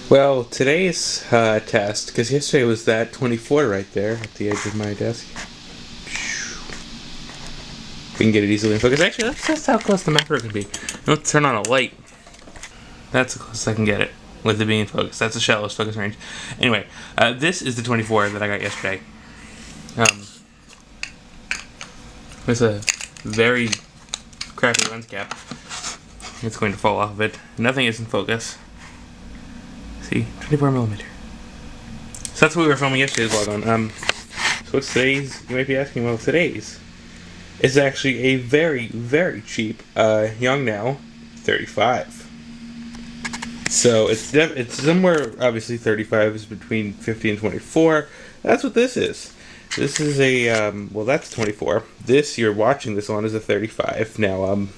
Well, today's test, because yesterday was that 24 right there at the edge of my desk. We can get it easily in focus. Actually, that's how close the macro can be. Let's turn on a light. That's the closest I can get it with it being in focus. That's the shallowest focus range. Anyway, this is the 24 that I got yesterday. It's a very crappy lens cap. It's going to fall off of it. Nothing is in focus. See, 24 millimeter. So that's what we were filming yesterday's vlog on. So what's today's? You might be asking. Well, today's is actually a very, very cheap Yongnuo 35. So it's somewhere. Obviously, 35 is between 50 and 24. That's what this is. This is a well, that's 24. This you're watching this on is a 35. Now,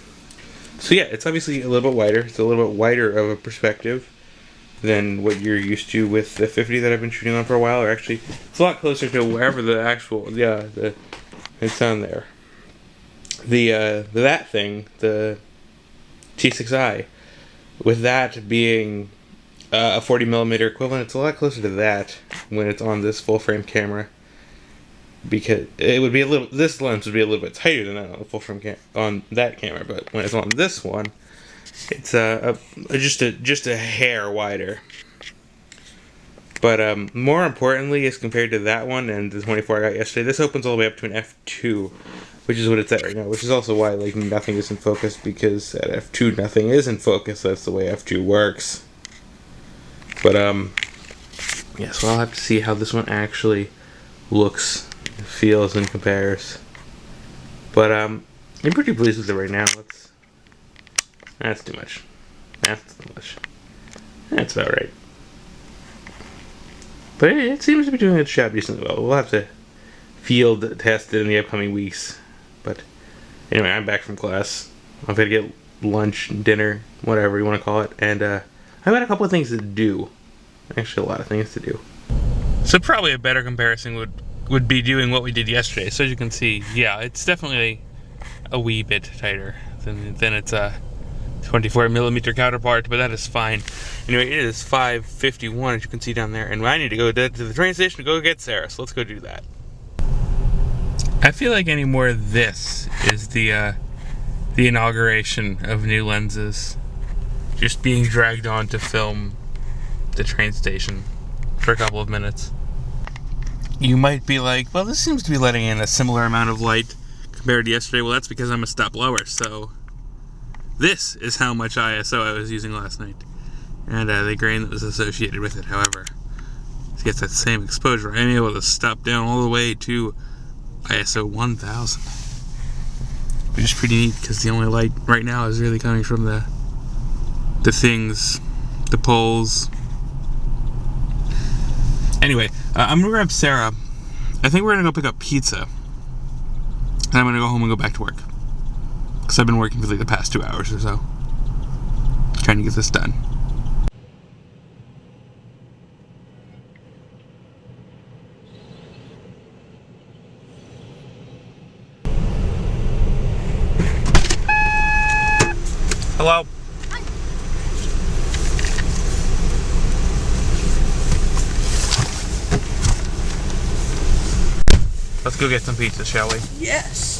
so yeah, it's obviously a little bit wider. It's a little bit wider of a perspective than what you're used to with the 50 that I've been shooting on for a while. Or actually, it's a lot closer to wherever the actual it's on there. That thing, the T6i, with that being a 40 millimeter equivalent, it's a lot closer to that when it's on this full frame camera. Because it would be this lens would be a little bit tighter than that on the full frame on that camera, but when it's on this one, it's just a hair wider. But more importantly, as compared to that one and the 24 I got yesterday, this opens all the way up to an f2, which is what it's at right now. Which is also why nothing is in focus, because at f2 nothing is in focus. That's the way f2 works. But yeah, so I'll have to see how this one actually looks, feels, and compares. But I'm pretty pleased with it right now. That's too much. That's too much. That's about right. But it seems to be doing its job decently well. We'll have to field test it in the upcoming weeks. But anyway, I'm back from class. I'm gonna get lunch, dinner, whatever you want to call it, and I've got a couple of things to do. Actually, a lot of things to do. So probably a better comparison would be doing what we did yesterday. So as you can see, yeah, it's definitely a wee bit tighter than its 24 millimeter counterpart, but that is fine. Anyway, it is 5:51, as you can see down there, and I need to go to the train station to go get Sarah, so let's go do that. I feel like anymore this is the inauguration of new lenses, just being dragged on to film the train station for a couple of minutes. You might be like, well, this seems to be letting in a similar amount of light compared to yesterday. Well, that's because I'm a step lower, so this is how much ISO I was using last night. And the grain that was associated with it, however, to get that same exposure, I'm able to stop down all the way to ISO 1000. Which is pretty neat, because the only light right now is really coming from the things, the poles. Anyway, I'm gonna grab Sarah. I think we're gonna go pick up pizza. And I'm gonna go home and go back to work. Because I've been working for like the past 2 hours or so, trying to get this done. Hello? Hi. Let's go get some pizza, shall we? Yes.